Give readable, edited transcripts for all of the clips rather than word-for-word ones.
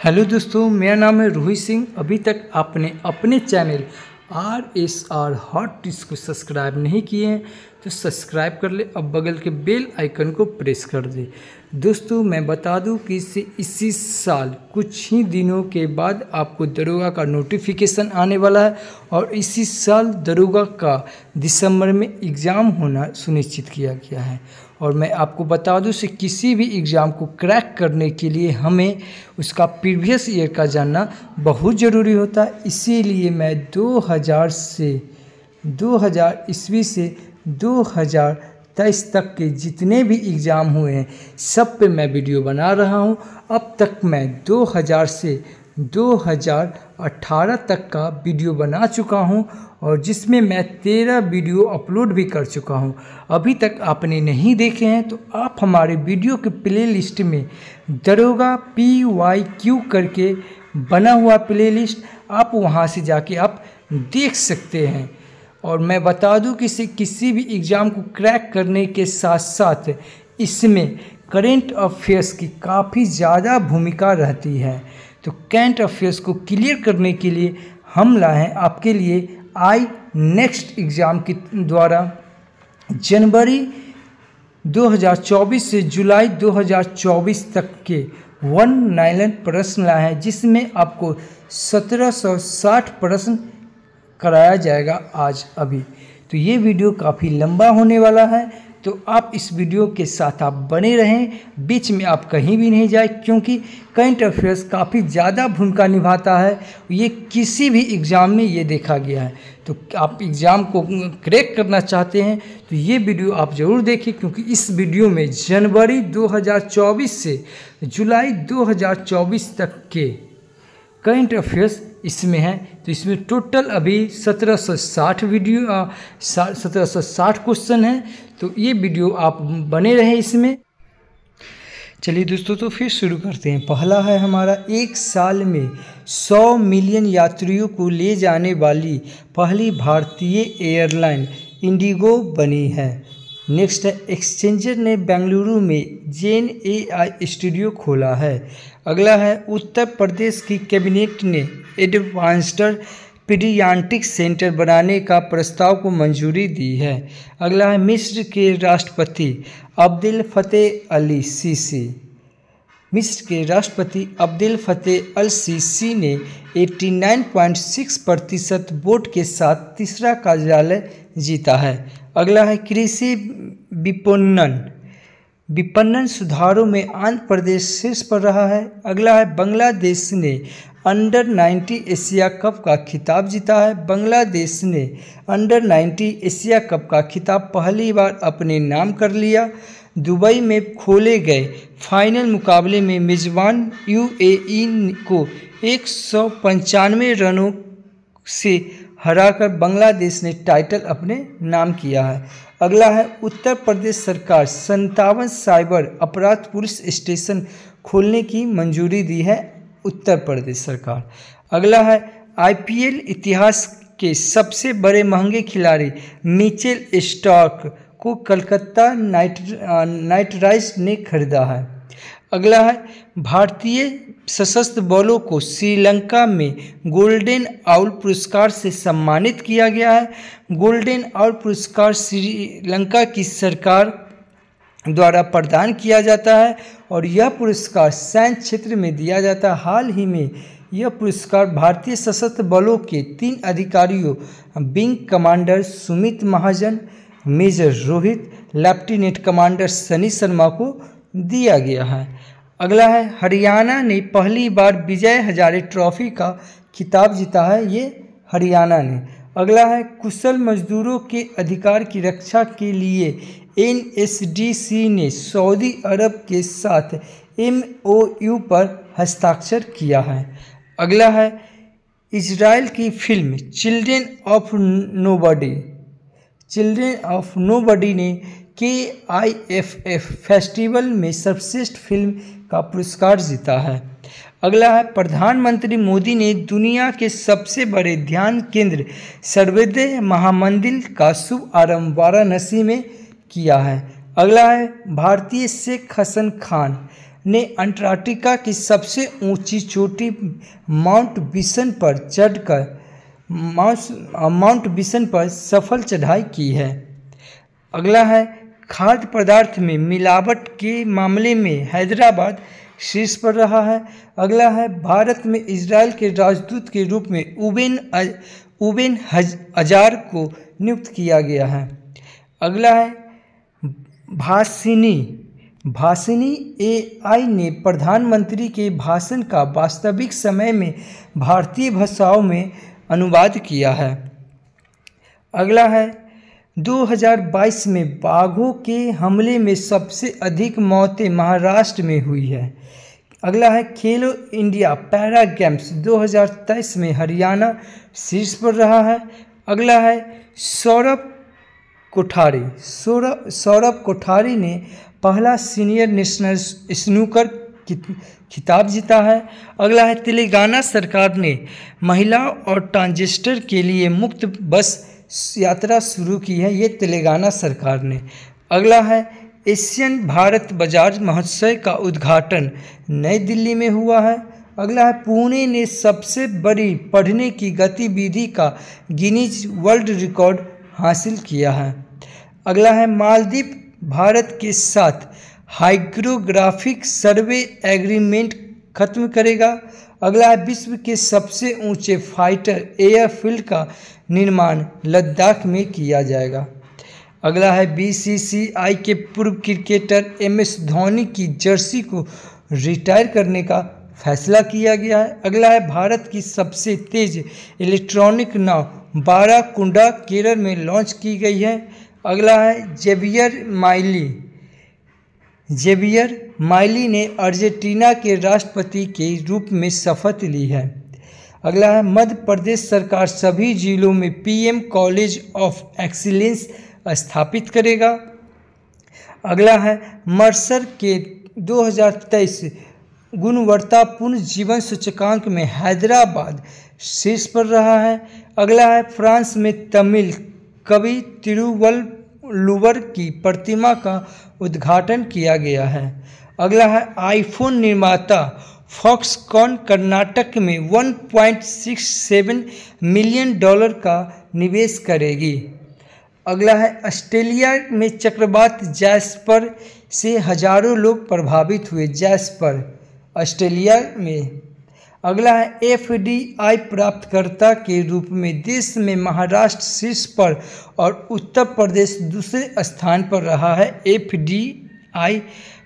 Hello दोस्तों, मेरा नाम है रोहित सिंह। अभी तक आपने अपने चैनल RSR हॉट टिप्स को सब्सक्राइब नहीं किए हैं तो सब्सक्राइब कर ले, अब बगल के बेल आइकन को प्रेस कर दे। दोस्तों, मैं बता दूं कि इसी साल कुछ ही दिनों के बाद आपको दरोगा का नोटिफिकेशन आने वाला है और इसी साल दरोगा का दिसंबर में एग्ज़ाम होना सुनिश्चित किया गया है। और मैं आपको बता दूं कि किसी भी एग्ज़ाम को क्रैक करने के लिए हमें उसका प्रीवियस ईयर का जानना बहुत ज़रूरी होता है। इसीलिए मैं 2000 ईस्वी से 2023 तक के जितने भी एग्ज़ाम हुए हैं सब पे मैं वीडियो बना रहा हूं। अब तक मैं 2000 से 2018 तक का वीडियो बना चुका हूं और जिसमें मैं 13 वीडियो अपलोड भी कर चुका हूं। अभी तक आपने नहीं देखे हैं तो आप हमारे वीडियो के प्लेलिस्ट में दरोगा PYQ करके बना हुआ प्लेलिस्ट, आप वहां से जाके आप देख सकते हैं। और मैं बता दूं कि किसी भी एग्ज़ाम को क्रैक करने के साथ साथ इसमें करेंट अफेयर्स की काफ़ी ज़्यादा भूमिका रहती है। तो करेंट अफेयर्स को क्लियर करने के लिए हम लाए हैं आपके लिए नेक्स्ट एग्ज़ाम के द्वारा जनवरी 2024 से जुलाई 2024 तक के 199 प्रश्न लाए हैं, जिसमें आपको 1760 प्रश्न कराया जाएगा आज अभी। तो ये वीडियो काफ़ी लंबा होने वाला है, तो आप इस वीडियो के साथ आप बने रहें, बीच में आप कहीं भी नहीं जाए, क्योंकि करंट अफेयर्स काफ़ी ज़्यादा भूमिका निभाता है। ये किसी भी एग्ज़ाम में ये देखा गया है। तो आप एग्ज़ाम को क्रैक करना चाहते हैं तो ये वीडियो आप ज़रूर देखें, क्योंकि इस वीडियो में जनवरी 2024 से जुलाई 2024 तक के करंट अफेयर्स इसमें है। तो इसमें टोटल अभी 1760 क्वेश्चन हैं। तो ये वीडियो आप बने रहें इसमें। चलिए दोस्तों, तो फिर शुरू करते हैं। पहला है हमारा, एक साल में 100 मिलियन यात्रियों को ले जाने वाली पहली भारतीय एयरलाइन इंडिगो बनी है। नेक्स्ट है, एक्सचेंजर ने बेंगलुरु में जेन AI स्टूडियो खोला है। अगला है, उत्तर प्रदेश की कैबिनेट ने एडवांस्ड पीडियाट्रिक सेंटर बनाने का प्रस्ताव को मंजूरी दी है। अगला है, मिस्र के राष्ट्रपति अब्देल फतेह अल सीसी ने 89.6% वोट के साथ तीसरा कार्यालय जीता है। अगला है, कृषि विपणन सुधारों में आंध्र प्रदेश शीर्ष पर रहा है। अगला है, बांग्लादेश ने अंडर-19 एशिया कप का खिताब जीता है। बांग्लादेश ने अंडर-19 एशिया कप का खिताब पहली बार अपने नाम कर लिया। दुबई में खोले गए फाइनल मुकाबले में मेजबान UAE को 195 रनों से हराकर बांग्लादेश ने टाइटल अपने नाम किया है। अगला है, उत्तर प्रदेश सरकार 57 साइबर अपराध पुलिस स्टेशन खोलने की मंजूरी दी है उत्तर प्रदेश सरकार। अगला है, IPL इतिहास के सबसे बड़े महंगे खिलाड़ी मिचेल स्टार्क को कलकत्ता नाइट राइडर्स ने खरीदा है। अगला है, भारतीय सशस्त्र बलों को श्रीलंका में गोल्डन आउल पुरस्कार से सम्मानित किया गया है। गोल्डन आउल पुरस्कार श्रीलंका की सरकार द्वारा प्रदान किया जाता है और यह पुरस्कार सैन्य क्षेत्र में दिया जाता है। हाल ही में यह पुरस्कार भारतीय सशस्त्र बलों के 3 अधिकारियों wing commander Sumit Mahajan, major Rohit, lieutenant commander Sunny Sharma को दिया गया है। अगला है, हरियाणा ने पहली बार विजय हजारे ट्रॉफी का खिताब जीता है, ये हरियाणा ने। अगला है, कुशल मजदूरों के अधिकार की रक्षा के लिए NSDC ने सऊदी अरब के साथ MOU पर हस्ताक्षर किया है। अगला है, इजराइल की फिल्म चिल्ड्रेन ऑफ नोबडी ने KIFF फेस्टिवल में सर्वश्रेष्ठ फिल्म का पुरस्कार जीता है। अगला है, प्रधानमंत्री मोदी ने दुनिया के सबसे बड़े ध्यान केंद्र सर्वोदय महामंदिर का शुभ आरंभ वाराणसी में किया है। अगला है, भारतीय शेख हसन खान ने अंटार्कटिका की सबसे ऊंची चोटी माउंट विशन पर चढ़कर माउंट विशन पर सफल चढ़ाई की है। अगला है खाद्य पदार्थ में मिलावट के मामले में हैदराबाद शीर्ष पर रहा है। अगला है भारत में इजराइल के राजदूत के रूप में उबेन अजार को नियुक्त किया गया है। अगला है भाषिनी AI ने प्रधानमंत्री के भाषण का वास्तविक समय में भारतीय भाषाओं में अनुवाद किया है। अगला है 2022 में बाघों के हमले में सबसे अधिक मौतें महाराष्ट्र में हुई है। अगला है खेलो इंडिया पैरा गेम्स 2023 में हरियाणा शीर्ष पर रहा है। अगला है सौरभ कोठारी ने पहला सीनियर नेशनल स्नूकर खिताब जीता है। अगला है तेलंगाना सरकार ने महिलाओं और ट्रांसजेंडर के लिए मुफ्त बस यात्रा शुरू की है, ये तेलंगाना सरकार ने। अगला है एशियन भारत बाजार महोत्सव का उद्घाटन नई दिल्ली में हुआ है। अगला है पुणे ने सबसे बड़ी पढ़ने की गतिविधि का गिनीज वर्ल्ड रिकॉर्ड हासिल किया है। अगला है मालदीव भारत के साथ हाइड्रोग्राफिक सर्वे एग्रीमेंट खत्म करेगा। अगला है विश्व के सबसे ऊंचे फाइटर एयरफील्ड का निर्माण लद्दाख में किया जाएगा। अगला है BCCI के पूर्व क्रिकेटर MS धोनी की जर्सी को रिटायर करने का फैसला किया गया है। अगला है भारत की सबसे तेज इलेक्ट्रॉनिक नाव बाराकुंडा केरल में लॉन्च की गई है। अगला है जेवियर माइली ने अर्जेंटीना के राष्ट्रपति के रूप में शपथ ली है। अगला है मध्य प्रदेश सरकार सभी जिलों में PM कॉलेज ऑफ एक्सीलेंस स्थापित करेगा। अगला है मर्सर के 2023 गुणवत्तापूर्ण जीवन सूचकांक में हैदराबाद शीर्ष पर रहा है। अगला है फ्रांस में तमिल कवि तिरुवल्लुवर की प्रतिमा का उद्घाटन किया गया है। अगला है आईफोन निर्माता फॉक्सकॉन कर्नाटक में $1.67 मिलियन का निवेश करेगी। अगला है ऑस्ट्रेलिया में चक्रवात जैस्पर से हजारों लोग प्रभावित हुए, जैस्पर ऑस्ट्रेलिया में। अगला है FDI प्राप्तकर्ता के रूप में देश में महाराष्ट्र शीर्ष पर और उत्तर प्रदेश दूसरे स्थान पर रहा है FDI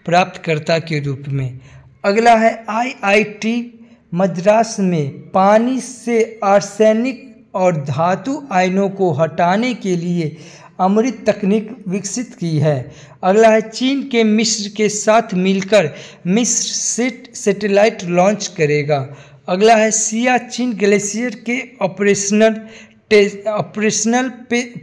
प्राप्तकर्ता के रूप में। अगला है IIT मद्रास में पानी से आर्सेनिक और धातु आयनों को हटाने के लिए अमृत तकनीक विकसित की है। अगला है चीन के मिस्र के साथ मिलकर मिस्र सैटेलाइट लॉन्च करेगा। अगला है सियाचिन ग्लेशियर के ऑपरेशनल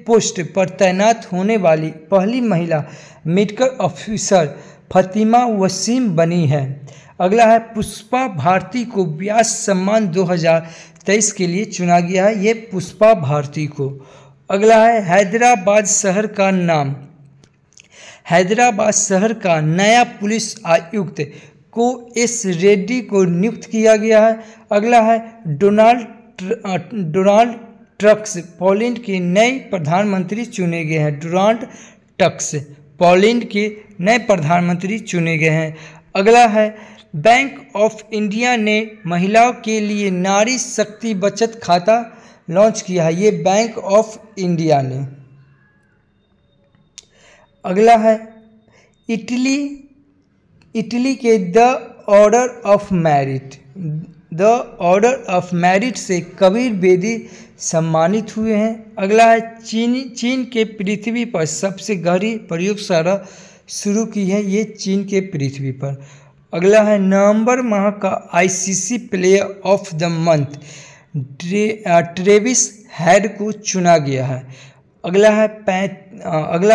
पोस्ट पर तैनात होने वाली पहली महिला मेडिकल ऑफिसर फतिमा वसीम बनी है। अगला है पुष्पा भारती को व्यास सम्मान 2023 के लिए चुना गया है, ये पुष्पा भारती को। अगला है हैदराबाद शहर का नया पुलिस आयुक्त को S रेड्डी को नियुक्त किया गया है। अगला है डोनाल्ड टस्क पोलैंड के नए प्रधानमंत्री चुने गए हैं। डोनाल्ड टस्क पोलैंड के नए प्रधानमंत्री चुने गए हैं। अगला है बैंक ऑफ इंडिया ने महिलाओं के लिए नारी शक्ति बचत खाता लॉन्च किया है, ये बैंक ऑफ इंडिया ने। अगला है इटली के द ऑर्डर ऑफ मेरिट से कबीर बेदी सम्मानित हुए हैं। अगला है चीन के पृथ्वी पर सबसे गहरी प्रयोगशाला शुरू की है, ये चीन के पृथ्वी पर। अगला है नवंबर माह का ICC player of the month Travis head को चुना गया है। अगला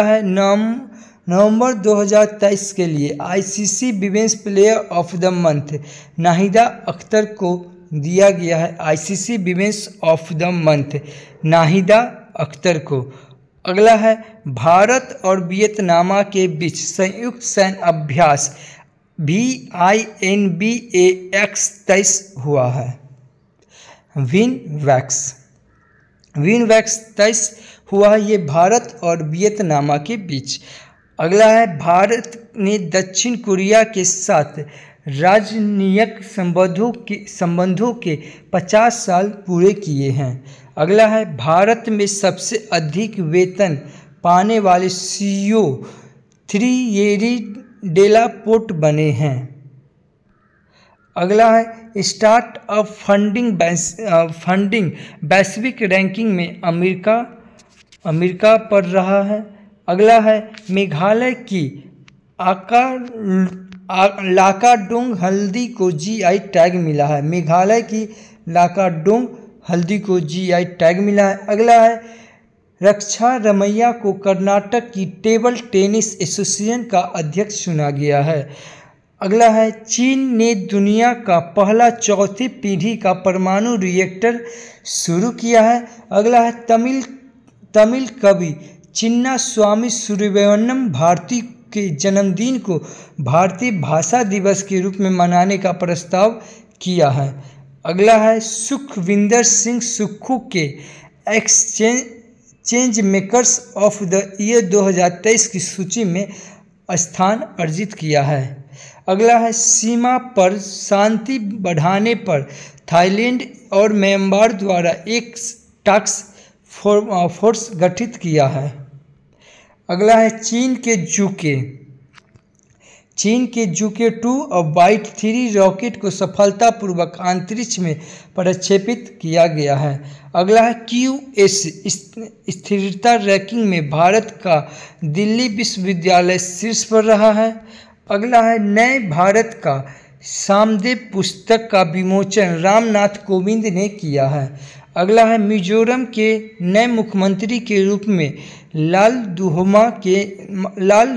है नवंबर 2023 के लिए ICC women's player of the month Nahida Akhtar को दिया गया है। ICC women's of the month Nahida Akhtar को। अगला है भारत और वियतनाम के बीच संयुक्त सैन्य अभ्यास VINVAX 23 हुआ है। विनवैक्स 23 हुआ है, ये भारत और वियतनाम के बीच। अगला है, भारत ने दक्षिण कोरिया के साथ राजनयिक संबंधों के 50 साल पूरे किए हैं। अगला है, भारत में सबसे अधिक वेतन पाने वाले CEO थ्रिएरी डेलापोर्ट बने हैं। अगला है, स्टार्टअप फंडिंग वैश्विक रैंकिंग में अमेरिका पर रहा है। अगला है, मेघालय की लाकाडोंग हल्दी को GI टैग मिला है। मेघालय की लाकाडोंग हल्दी को GI टैग मिला है। अगला है, रक्षा रमैया को कर्नाटक की टेबल टेनिस एसोसिएशन का अध्यक्ष चुना गया है। अगला है, चीन ने दुनिया का पहला चौथी पीढ़ी का परमाणु रिएक्टर शुरू किया है। अगला है, तमिल कवि चिन्ना स्वामी सुब्रमण्यम भारती के जन्मदिन को भारतीय भाषा दिवस के रूप में मनाने का प्रस्ताव किया है। अगला है, सुखविंदर सिंह सुक्खू के exchange makers of the year 2023 की सूची में स्थान अर्जित किया है। अगला है, सीमा पर शांति बढ़ाने पर थाईलैंड और म्यांमार द्वारा एक टास्क फोर्स गठित किया है। अगला है, चीन के जुके 2 और बाइट 3 रॉकेट को सफलतापूर्वक अंतरिक्ष में प्रक्षेपित किया गया है। अगला है, QS स्थिरता रैंकिंग में भारत का दिल्ली विश्वविद्यालय शीर्ष पर रहा है। अगला है, नए भारत का सामदेव पुस्तक का विमोचन रामनाथ कोविंद ने किया है। अगला है, मिजोरम के नए मुख्यमंत्री के रूप में लाल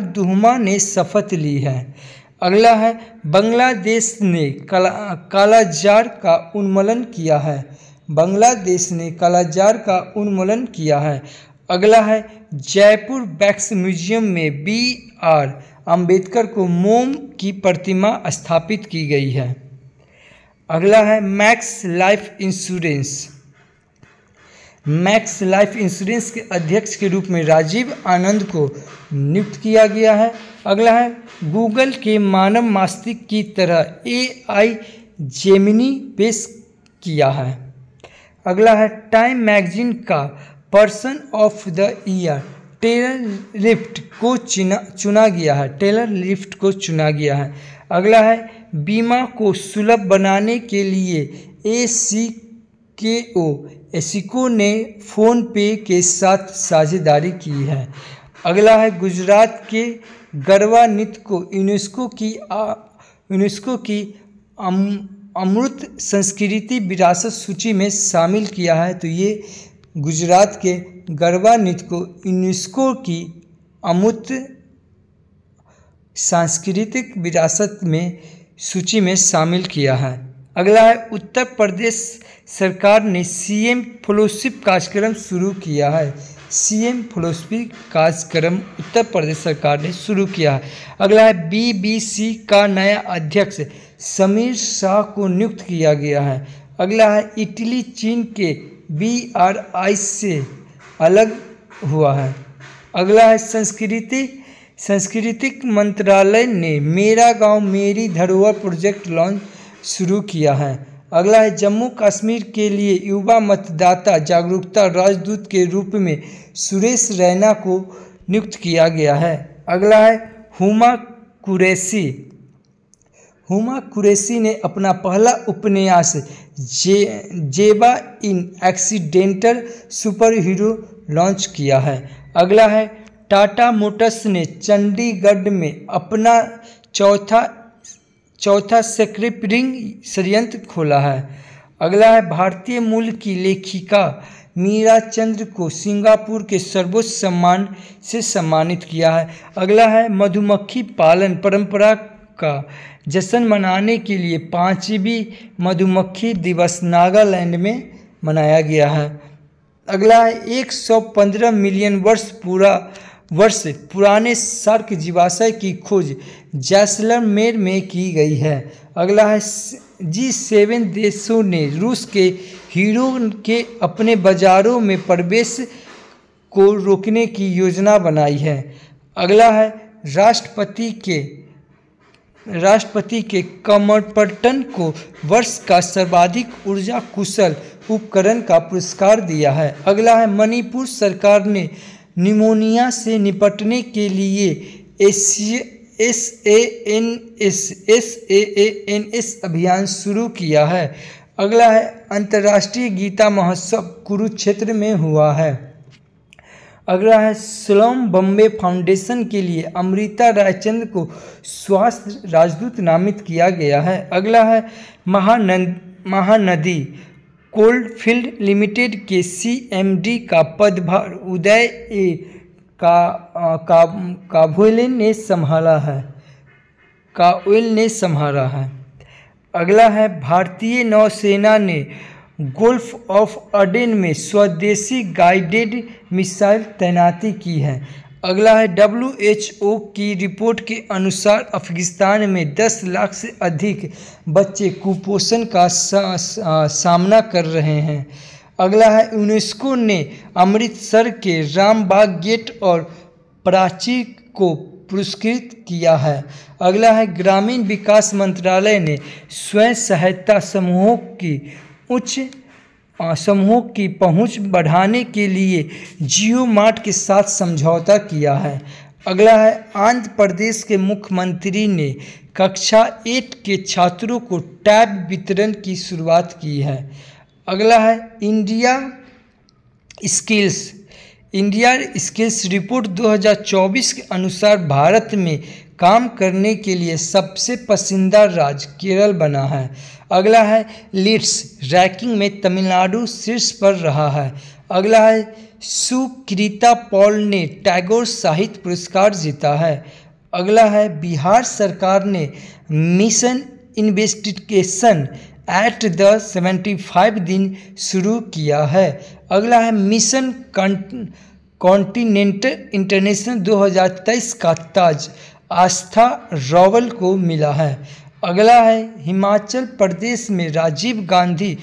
दुहमा ने शपथ ली है। अगला है, बांग्लादेश ने कालाजार का उन्मूलन किया है। बांग्लादेश ने कालाजार का उन्मूलन किया है। अगला है, जयपुर वैक्स म्यूजियम में BR अम्बेडकर को मोम की प्रतिमा स्थापित की गई है। अगला है, मैक्स लाइफ इंश्योरेंस के अध्यक्ष के रूप में राजीव आनंद को नियुक्त किया गया है। अगला है, गूगल के मानव मस्तिष्क की तरह AI जेमिनी पेश किया है। अगला है, टाइम मैगजीन का person of the year Taylor Swift को चुना गया है। अगला है, बीमा को सुलभ बनाने के लिए एसिको ने फ़ोन पे के साथ साझेदारी की है। अगला है, गुजरात के गरबा नृत्य को यूनेस्को की अमूर्त संस्कृति विरासत सूची में शामिल किया है। तो ये गुजरात के गरबा नृत्य को यूनेस्को की अमूर्त सांस्कृतिक विरासत में सूची में शामिल किया है। अगला है, उत्तर प्रदेश सरकार ने CM फेलोशिप कार्यक्रम शुरू किया है। CM फेलोशिप कार्यक्रम उत्तर प्रदेश सरकार ने शुरू किया है। अगला है, BBC का नया अध्यक्ष समीर शाह को नियुक्त किया गया है। अगला है, इटली चीन के BRI से अलग हुआ है। अगला है, सांस्कृतिक मंत्रालय ने मेरा गांव मेरी धरोहर प्रोजेक्ट लॉन्च शुरू किया है। अगला है, जम्मू कश्मीर के लिए युवा मतदाता जागरूकता राजदूत के रूप में सुरेश रैना को नियुक्त किया गया है। अगला है, हुमा कुरैशी ने अपना पहला उपन्यास जेबा इन एक्सीडेंटल सुपर हीरो लॉन्च किया है। अगला है, टाटा मोटर्स ने चंडीगढ़ में अपना चौथा स्क्रैपरिंग संयंत्र खोला है। अगला है, भारतीय मूल की लेखिका मीरा चंद्र को सिंगापुर के सर्वोच्च सम्मान से सम्मानित किया है। अगला है, मधुमक्खी पालन परंपरा का जश्न मनाने के लिए 5वीं मधुमक्खी दिवस नागालैंड में मनाया गया है। अगला है, 115 मिलियन वर्ष वर्ष पुराने सार्क जीवाश्य की खोज जैसलमेर में की गई है। अगला है G7 देशों ने रूस के हीरो के अपने बाजारों में प्रवेश को रोकने की योजना बनाई है। अगला है राष्ट्रपति के कमरपट्टन को वर्ष का सर्वाधिक ऊर्जा कुशल उपकरण का पुरस्कार दिया है। अगला है मणिपुर सरकार ने निमोनिया से निपटने के लिए SAANS अभियान शुरू किया है। अगला है अंतर्राष्ट्रीय गीता महोत्सव कुरुक्षेत्र में हुआ है। अगला है स्लम बॉम्बे फाउंडेशन के लिए अमृता रायचंद्र को स्वास्थ्य राजदूत नामित किया गया है। अगला है महानदी कोलफील्ड लिमिटेड के CMD का पदभार उदय कावोल ने संभाला है। अगला है भारतीय नौसेना ने गोल्फ ऑफ अडेन में स्वदेशी गाइडेड मिसाइल तैनाती की है। अगला है WHO की रिपोर्ट के अनुसार अफगानिस्तान में 10 लाख से अधिक बच्चे कुपोषण का सामना कर रहे हैं। अगला है यूनेस्को ने अमृतसर के रामबाग गेट और प्राचीर को पुरस्कृत किया है। अगला है ग्रामीण विकास मंत्रालय ने स्वयं सहायता समूहों की पहुंच बढ़ाने के लिए जियो मार्ट के साथ समझौता किया है। अगला है आंध्र प्रदेश के मुख्यमंत्री ने कक्षा 8 के छात्रों को टैब वितरण की शुरुआत की है। अगला है इंडिया स्किल्स रिपोर्ट 2024 के अनुसार भारत में काम करने के लिए सबसे पसंदीदा राज्य केरल बना है। अगला है लीड्स रैंकिंग में तमिलनाडु शीर्ष पर रहा है। अगला है सुकृता पॉल ने टैगोर साहित्य पुरस्कार जीता है। अगला है बिहार सरकार ने मिशन इन्वेस्टिगेशन एट द 75 दिन शुरू किया है। अगला है मिशन कॉन्टिनेंटल इंटरनेशनल 2023 का ताज आस्था रावल को मिला है। अगला है हिमाचल प्रदेश में राजीव गांधी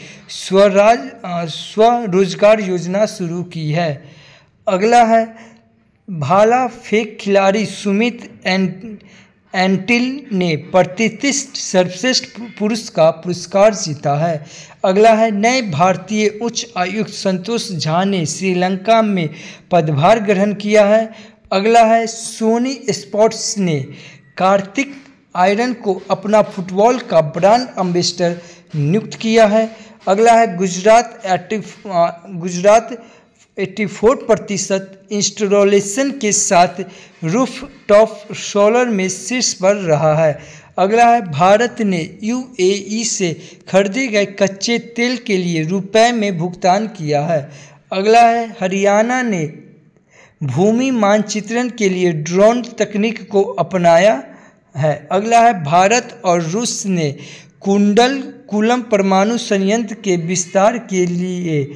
स्वरोजगार योजना शुरू की है। अगला है भाला फेंक खिलाड़ी सुमित एंटिल ने प्रतिष्ठित सर्वश्रेष्ठ पुरुष का पुरस्कार जीता है। अगला है नए भारतीय उच्च आयुक्त संतोष झा ने श्रीलंका में पदभार ग्रहण किया है। अगला है सोनी स्पोर्ट्स ने कार्तिक आयरन को अपना फुटबॉल का ब्रांड एम्बेसडर नियुक्त किया है। अगला है गुजरात 84% इंस्टॉलेशन के साथ रूफ टॉप सोलर में शीर्ष पर रहा है। अगला है भारत ने UAE से खरीदे गए कच्चे तेल के लिए रुपए में भुगतान किया है। अगला है हरियाणा ने भूमि मानचित्रण के लिए ड्रोन तकनीक को अपनाया है। अगला है भारत और रूस ने कुंडलकुलम परमाणु संयंत्र के विस्तार के लिए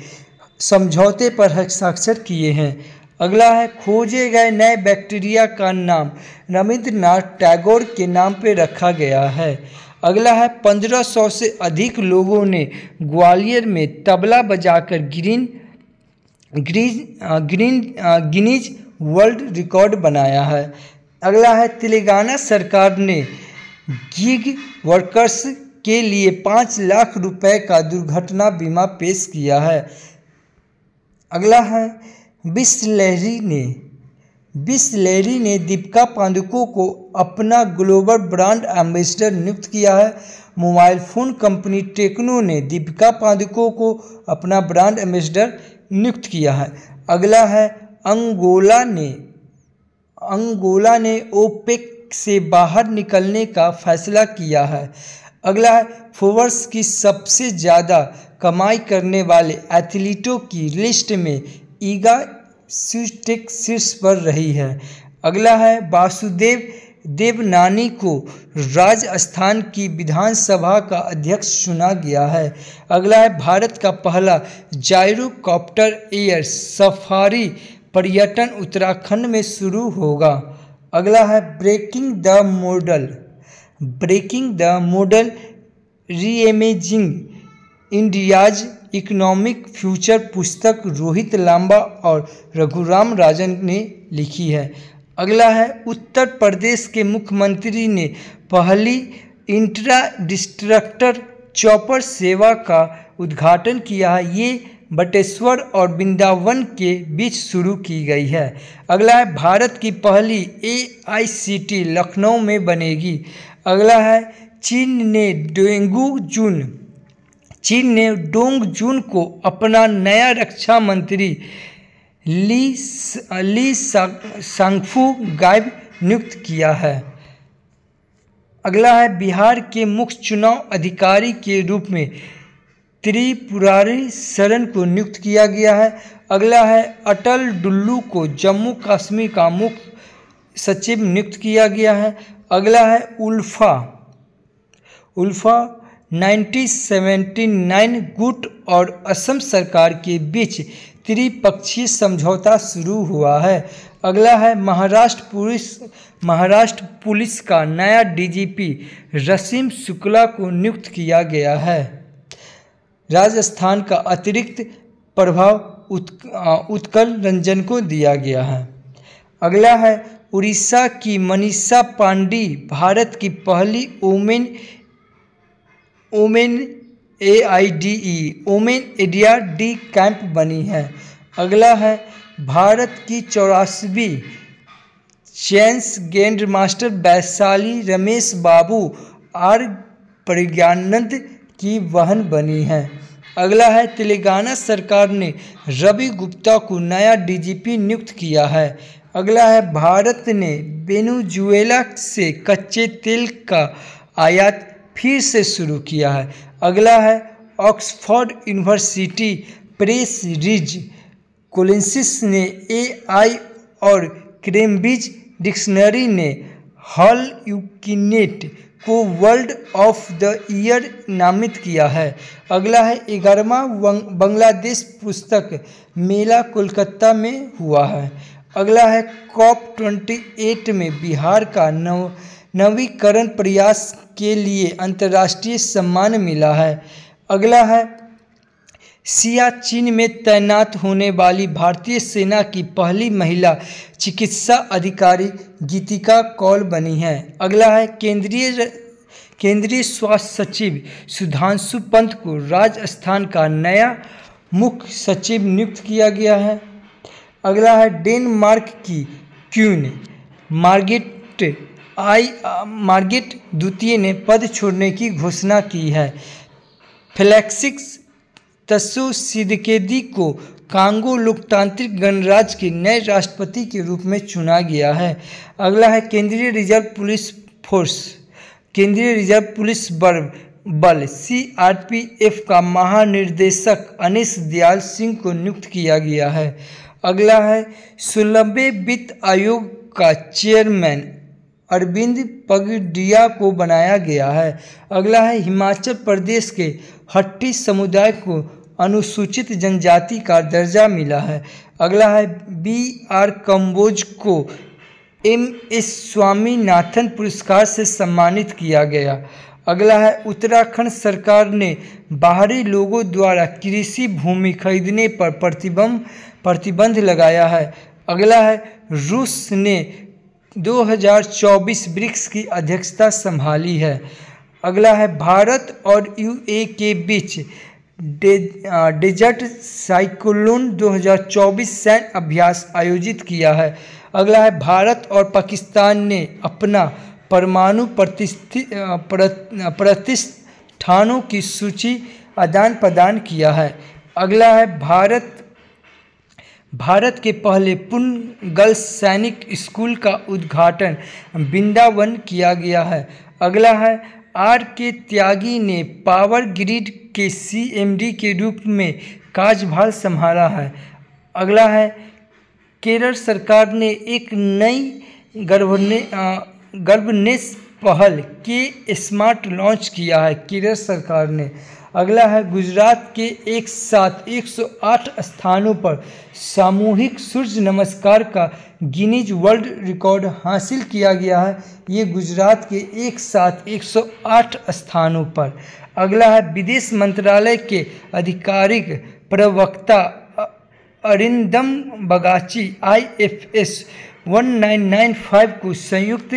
समझौते पर हस्ताक्षर किए हैं। अगला है खोजे गए नए बैक्टीरिया का नाम रविंद्रनाथ टैगोर के नाम पर रखा गया है। अगला है 1500 से अधिक लोगों ने ग्वालियर में तबला बजाकर गिनीज वर्ल्ड रिकॉर्ड बनाया है। अगला है तेलंगाना सरकार ने गिग वर्कर्स के लिए 5 लाख रुपए का दुर्घटना बीमा पेश किया है। अगला है बिसलेरी ने दीपिका पादुकोण को अपना ग्लोबल ब्रांड एम्बेसडर नियुक्त किया है। मोबाइल फ़ोन कंपनी टेक्नो ने दीपिका पादुकोण को अपना ब्रांड एम्बेसडर नियुक्त किया है। अगला है अंगोला ने ओपेक से बाहर निकलने का फैसला किया है। अगला है फोर्ब्स की सबसे ज़्यादा कमाई करने वाले एथलीटों की लिस्ट में ईगा स्विटेक शीर्ष पर रही है। अगला है वासुदेव देवनानी को राजस्थान की विधानसभा का अध्यक्ष चुना गया है। अगला है भारत का पहला जायरोकॉप्टर एयर सफारी पर्यटन उत्तराखंड में शुरू होगा। अगला है breaking the model. Breaking the model reimagining India's economic future पुस्तक रोहित लांबा और रघुराम राजन ने लिखी है। अगला है उत्तर प्रदेश के मुख्यमंत्री ने पहली इंट्रा डिस्ट्रक्टर चॉपर सेवा का उद्घाटन किया है। ये बटेश्वर और वृंदावन के बीच शुरू की गई है। अगला है भारत की पहली AICT लखनऊ में बनेगी। अगला है चीन ने डोंग जून को अपना नया रक्षा मंत्री ली सांगफू गायब नियुक्त किया है। अगला है बिहार के मुख्य चुनाव अधिकारी के रूप में त्रिपुरारी शरण को नियुक्त किया गया है। अगला है अटल डुल्लू को जम्मू कश्मीर का मुख्य सचिव नियुक्त किया गया है। अगला है उल्फा 1979 गुट और असम सरकार के बीच त्रिपक्षीय समझौता शुरू हुआ है। अगला है महाराष्ट्र पुलिस का नया DGP रसीम शुक्ला को नियुक्त किया गया है। राजस्थान का अतिरिक्त प्रभाव उत्कल रंजन को दिया गया है। अगला है उड़ीसा की मनीषा पांडे भारत की पहली ओमेन एडिया डी कैंप बनी है। अगला है भारत की 84वीं chess grand master Vaishali Ramesh Babu R Praggnanandhaa की बहन बनी है। अगला है तेलंगाना सरकार ने रवि गुप्ता को नया DGP नियुक्त किया है। अगला है भारत ने वेनेजुएला से कच्चे तेल का आयात फिर से शुरू किया है। अगला है ऑक्सफोर्ड यूनिवर्सिटी प्रेस रिज कोलिंसिस ने AI और कैम्ब्रिज डिक्शनरी ने हॉल यूकिनेट को वर्ल्ड ऑफ द ईयर नामित किया है। अगला है 11वां बांग्लादेश पुस्तक मेला कोलकाता में हुआ है। अगला है COP28 में बिहार का नवीकरण प्रयास के लिए अंतर्राष्ट्रीय सम्मान मिला है। अगला है सियाचिन में तैनात होने वाली भारतीय सेना की पहली महिला चिकित्सा अधिकारी गीतिका कौल बनी है। अगला है केंद्रीय स्वास्थ्य सचिव सुधांशु पंत को राजस्थान का नया मुख्य सचिव नियुक्त किया गया है। अगला है डेनमार्क की क्वीन मार्गरेट द्वितीय ने पद छोड़ने की घोषणा की है। फेलिक्स त्शेदकेदी को कांगो लोकतांत्रिक गणराज्य के नए राष्ट्रपति के रूप में चुना गया है। अगला है केंद्रीय रिजर्व पुलिस बल CRPF का महानिदेशक अनीश दयाल सिंह को नियुक्त किया गया है। अगला है 16वें वित्त आयोग का चेयरमैन अरविंद पगडिया को बनाया गया है। अगला है हिमाचल प्रदेश के हट्टी समुदाय को अनुसूचित जनजाति का दर्जा मिला है। अगला है BR कंबोज को MS स्वामीनाथन पुरस्कार से सम्मानित किया गया। अगला है उत्तराखंड सरकार ने बाहरी लोगों द्वारा कृषि भूमि खरीदने पर प्रतिबंध लगाया है। अगला है रूस ने 2024 ब्रिक्स की अध्यक्षता संभाली है। अगला है भारत और UAE के बीच डेजर्ट साइक्लोन 2024 सैन्य अभ्यास आयोजित किया है। अगला है भारत और पाकिस्तान ने अपना परमाणु प्रतिष्ठानों की सूची आदान प्रदान किया है। अगला है भारत के पहले पूर्ण गर्ल्स सैनिक स्कूल का उद्घाटन वृंदावन किया गया है। अगला है RK त्यागी ने पावर ग्रिड के CMD के रूप में कार्यभार संभाला है। अगला है केरल सरकार ने एक नई गवर्नेंस पहल के स्मार्ट लॉन्च किया है केरल सरकार ने। अगला है गुजरात के एक साथ 108 स्थानों पर सामूहिक सूर्य नमस्कार का गिनीज वर्ल्ड रिकॉर्ड हासिल किया गया है। ये गुजरात के एक साथ 108 स्थानों पर। अगला है विदेश मंत्रालय के आधिकारिक प्रवक्ता अरिंदम बगाची IFS 1995 को संयुक्त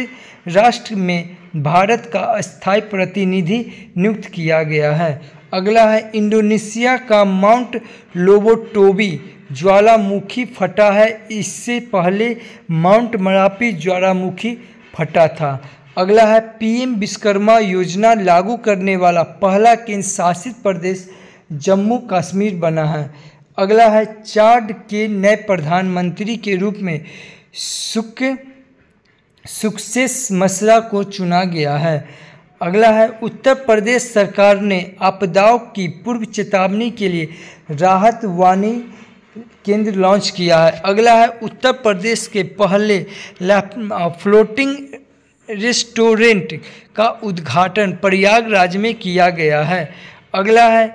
राष्ट्र में भारत का अस्थायी प्रतिनिधि नियुक्त किया गया है। अगला है इंडोनेशिया का माउंट लोबोटोबी ज्वालामुखी फटा है। इससे पहले माउंट मरापी ज्वालामुखी फटा था। अगला है PM विश्वकर्मा योजना लागू करने वाला पहला केंद्र शासित प्रदेश जम्मू कश्मीर बना है। अगला है चाड के नए प्रधानमंत्री के रूप में सक्सेस मसरा को चुना गया है। अगला है उत्तर प्रदेश सरकार ने आपदाओं की पूर्व चेतावनी के लिए राहत वाणी केंद्र लॉन्च किया है। अगला है उत्तर प्रदेश के पहले फ्लोटिंग रेस्टोरेंट का उद्घाटन प्रयागराज में किया गया है। अगला है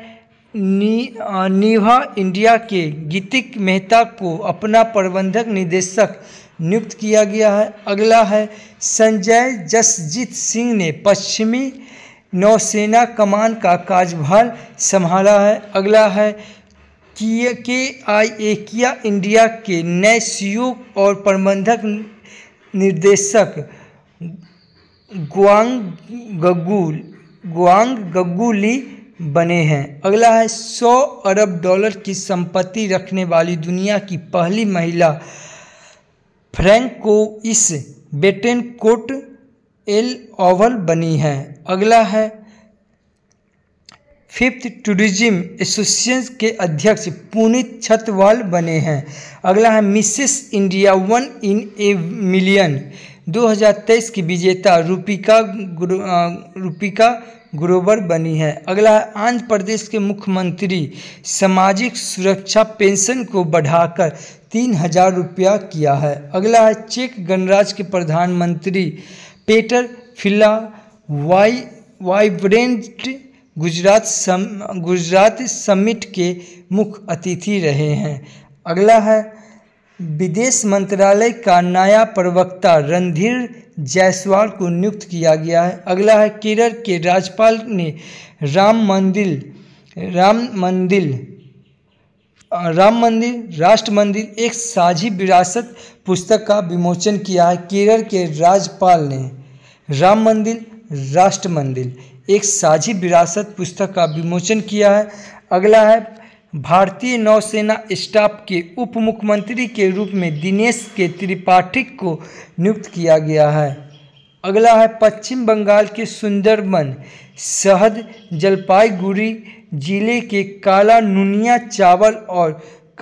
निभा इंडिया के गीतिक मेहता को अपना प्रबंधक निदेशक नियुक्त किया गया है। अगला है संजय जसजीत सिंह ने पश्चिमी नौसेना कमान का कार्यभार संभाला है। अगला है किया इंडिया के नए CEO और प्रबंधक निर्देशक गुआंग गग्गू ली बने हैं। अगला है $100 अरब की संपत्ति रखने वाली दुनिया की पहली महिला फ्रैंकोइस बेटेनकोट एल ओवल बनी है। अगला है 5th टूरिज्म एसोसिएशन के अध्यक्ष पुनीत छतवाल बने हैं। अगला है Mrs India 1 in a million 2023 की विजेता रूपिका ग्रोवर बनी है। अगला है आंध्र प्रदेश के मुख्यमंत्री सामाजिक सुरक्षा पेंशन को बढ़ाकर 3000 रुपया किया है। अगला है चेक गणराज्य के प्रधानमंत्री पेटर फिला वाइब्रेंट गुजरात समिट के मुख्य अतिथि रहे हैं। अगला है विदेश मंत्रालय का नया प्रवक्ता रणधीर जायसवाल को नियुक्त किया गया है। अगला है केरल के राज्यपाल ने राम मंदिर राष्ट्र मंदिर एक साझी विरासत पुस्तक का विमोचन किया है। केरल के राज्यपाल ने राम मंदिर राष्ट्र मंदिर एक साझी विरासत पुस्तक का विमोचन किया है। अगला है भारतीय नौसेना स्टाफ के उप मुख्यमंत्री के रूप में दिनेश के त्रिपाठी को नियुक्त किया गया है। अगला है पश्चिम बंगाल के सुंदरबन शहद जलपाईगुड़ी जिले के काला नुनिया चावल और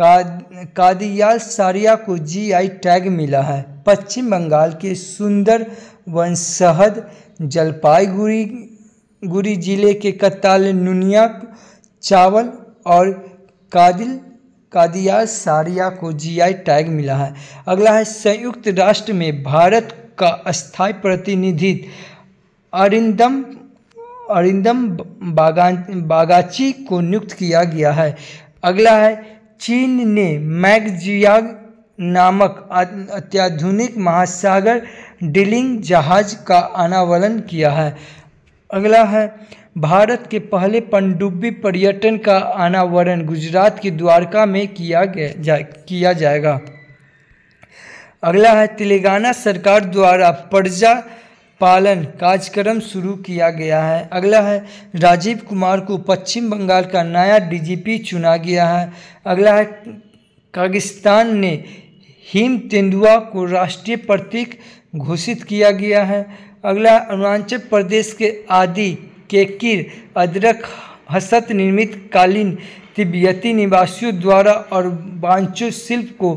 कादियाल सारिया को GI टैग मिला है। पश्चिम बंगाल के सुंदरबन शहद जलपाईगुड़ी जिले के काला नुनिया चावल और कादियाल सारिया को GI टैग मिला है। अगला है संयुक्त राष्ट्र में भारत का अस्थायी प्रतिनिधि अरिंदम बागाची को नियुक्त किया गया है। अगला है चीन ने मैगजियाग नामक अत्याधुनिक महासागर डीलिंग जहाज का अनावरण किया है। अगला है भारत के पहले पनडुब्बी पर्यटन का अनावरण गुजरात के द्वारका में किया जाएगा। अगला है तेलंगाना सरकार द्वारा प्रजा पालन कार्यक्रम शुरू किया गया है। अगला है राजीव कुमार को पश्चिम बंगाल का नया DGP चुना गया है। अगला है कागिस्तान ने हिम तेंदुआ को राष्ट्रीय प्रतीक घोषित किया गया है। अगला अरुणाचल प्रदेश के आदि केकिर अदरक हस्त निर्मित कालीन तिब्बती निवासियों द्वारा और बांचो शिल्प को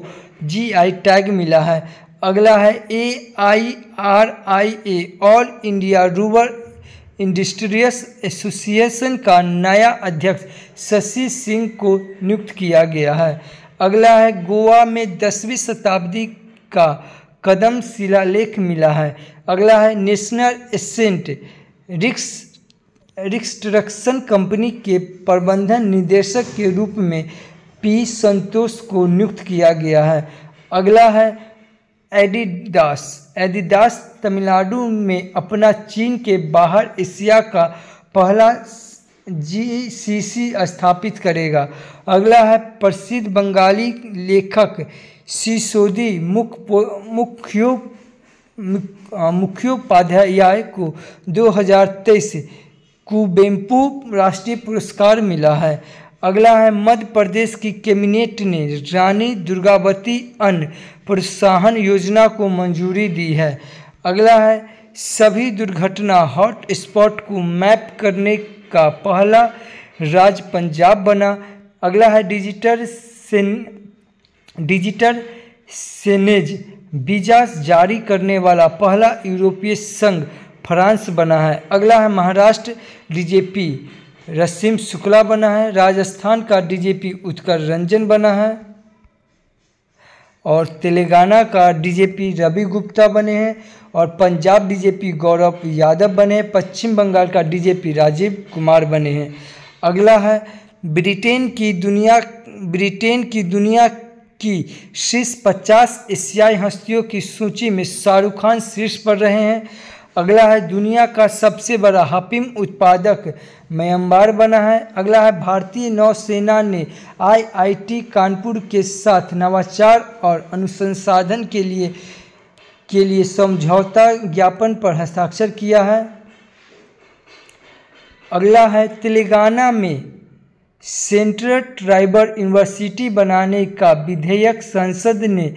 GI टैग मिला है। अगला है AIRIA all India rural industrious association का नया अध्यक्ष शशि सिंह को नियुक्त किया गया है। अगला है गोवा में 10वीं शताब्दी का कदम शिलालेख मिला है। अगला है नेशनल एसेट रिकंस्ट्रक्शन कंपनी के प्रबंधन निदेशक के रूप में पी संतोष को नियुक्त किया गया है। अगला है एडिडास तमिलनाडु में अपना चीन के बाहर एशिया का पहला GCC स्थापित करेगा। अगला है प्रसिद्ध बंगाली लेखक सिसोदी मुखोपाध्याय को 2023 कुवेम्पु राष्ट्रीय पुरस्कार मिला है। अगला है मध्य प्रदेश की कैबिनेट ने रानी दुर्गावती अन्न प्रोत्साहन योजना को मंजूरी दी है। अगला है सभी दुर्घटना हॉट स्पॉट को मैप करने का पहला राज्य पंजाब बना। अगला है डिजिटल सेनेज वीजा जारी करने वाला पहला यूरोपीय संघ फ्रांस बना है। अगला है महाराष्ट्र DGP रसीम शुक्ला बना है। राजस्थान का DGP उत्कर रंजन बना है और तेलंगाना का DGP रवि गुप्ता बने हैं और पंजाब DGP गौरव यादव बने हैं। पश्चिम बंगाल का DGP राजीव कुमार बने हैं। अगला है ब्रिटेन की दुनिया की शीर्ष 50 एशियाई हस्तियों की सूची में शाहरुख खान शीर्ष पर रहे हैं। अगला है दुनिया का सबसे बड़ा अफीम उत्पादक म्यांमार बना है। अगला है भारतीय नौसेना ने IIT कानपुर के साथ नवाचार और अनुसंधान के लिए समझौता ज्ञापन पर हस्ताक्षर किया है। अगला है तेलंगाना में सेंट्रल ट्राइबल यूनिवर्सिटी बनाने का विधेयक संसद ने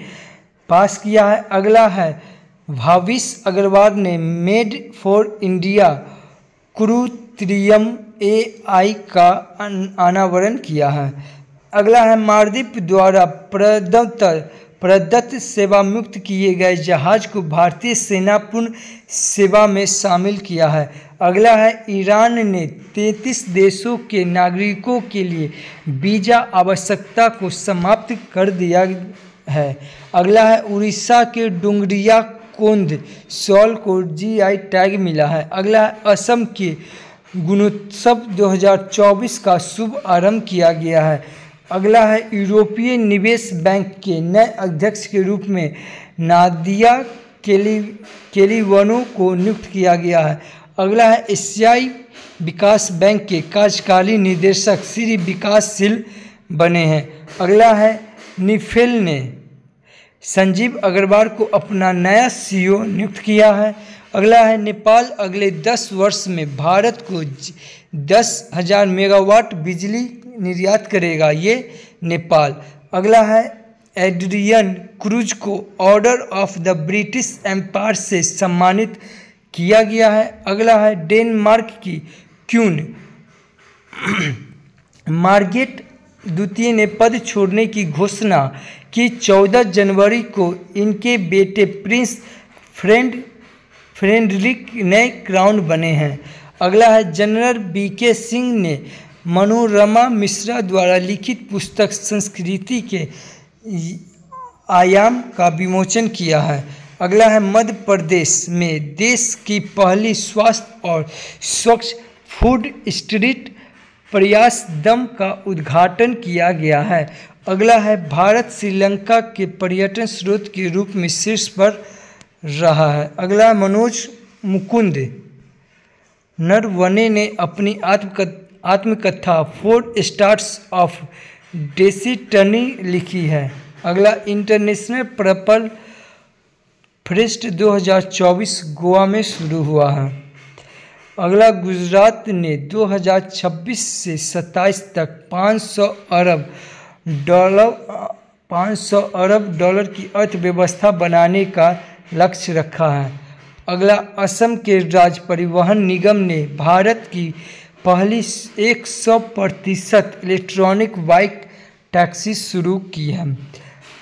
पास किया है। अगला है भाविश अग्रवाल ने मेड फॉर इंडिया कृत्रिम AI का अनावरण किया है। अगला है मालदीव द्वारा प्रदत्त सेवा मुक्त किए गए जहाज को भारतीय सेना पुनः सेवा में शामिल किया है। अगला है ईरान ने 33 देशों के नागरिकों के लिए वीजा आवश्यकता को समाप्त कर दिया है। अगला है उड़ीसा के डोंगरिया कोंद शॉल को GI टैग मिला है। अगला है असम के गुणोत्सव 2024 का शुभ आरंभ किया गया है। अगला है यूरोपीय निवेश बैंक के नए अध्यक्ष के रूप में नादिया केलीवानो को नियुक्त किया गया है। अगला है एशियाई विकास बैंक के कार्यकारी निदेशक श्री विकासशील बने हैं। अगला है निफेल ने संजीव अग्रवाल को अपना नया CEO नियुक्त किया है। अगला है नेपाल अगले 10 वर्ष में भारत को 10,000 मेगावाट बिजली निर्यात करेगा, ये नेपाल। अगला है एड्रियन क्रूज को Order of the British Empire से सम्मानित किया गया है। अगला है डेनमार्क की क्वीन मार्गरेट द्वितीय ने पद छोड़ने की घोषणा की। 14 जनवरी को इनके बेटे प्रिंस फ्रेडरिक नए क्राउन बने हैं। अगला है जनरल BK सिंह ने मनोरमा मिश्रा द्वारा लिखित पुस्तक संस्कृति के आयाम का विमोचन किया है। अगला है मध्य प्रदेश में देश की पहली स्वास्थ्य और स्वच्छ फूड स्ट्रीट प्रयास दम का उद्घाटन किया गया है। अगला है भारत श्रीलंका के पर्यटन स्रोत के रूप में शीर्ष पर रहा है। अगला मनोज मुकुंद नरवणे ने अपनी आत्मकथा 4 स्टार्स ऑफ डेस्टिनी लिखी है। अगला इंटरनेशनल पर्पल फेस्ट 2024 गोवा में शुरू हुआ है। अगला गुजरात ने 2026 से 27 तक 500 अरब डॉलर की अर्थव्यवस्था बनाने का लक्ष्य रखा है। अगला असम के राज्य परिवहन निगम ने भारत की पहली 100% इलेक्ट्रॉनिक बाइक टैक्सी शुरू की है।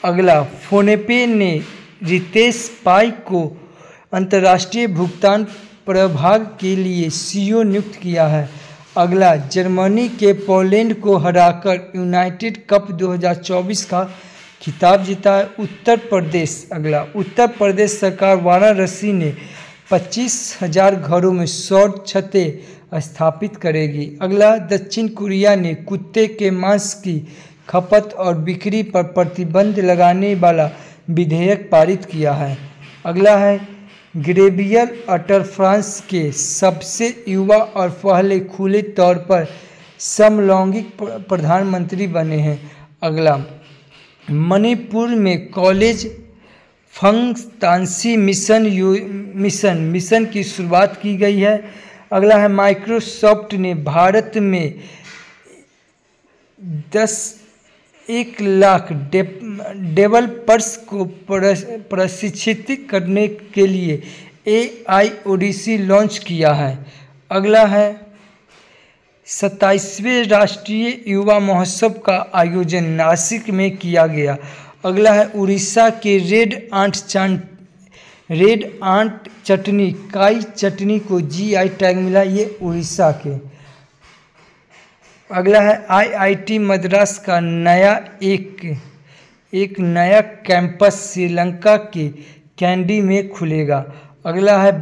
अगला फोनपे ने रितेश पाई को अंतर्राष्ट्रीय भुगतान प्रभाग के लिए CEO नियुक्त किया है। अगला जर्मनी के पोलैंड को हराकर यूनाइटेड कप 2024 का खिताब जीता है। उत्तर प्रदेश, अगला उत्तर प्रदेश सरकार वाराणसी ने 25,000 घरों में सौर छतें स्थापित करेगी। अगला दक्षिण कोरिया ने कुत्ते के मांस की खपत और बिक्री पर प्रतिबंध लगाने वाला विधेयक पारित किया है। अगला है गैब्रियल अटल फ्रांस के सबसे युवा और पहले खुले तौर पर समलैंगिक प्रधानमंत्री बने हैं। अगला मणिपुर में कॉलेज फंगतांसी मिशन की शुरुआत की गई है। अगला है माइक्रोसॉफ्ट ने भारत में 1 लाख डेवलपर्स को प्रशिक्षित करने के लिए AI ओडिसी लॉन्च किया है। अगला है 27वें राष्ट्रीय युवा महोत्सव का आयोजन नासिक में किया गया। अगला है उड़ीसा के रेड आंट चटनी काई चटनी को GI टैग मिला, ये उड़ीसा के। अगला है IIT मद्रास का एक नया कैंपस श्रीलंका के कैंडी में खुलेगा। अगला है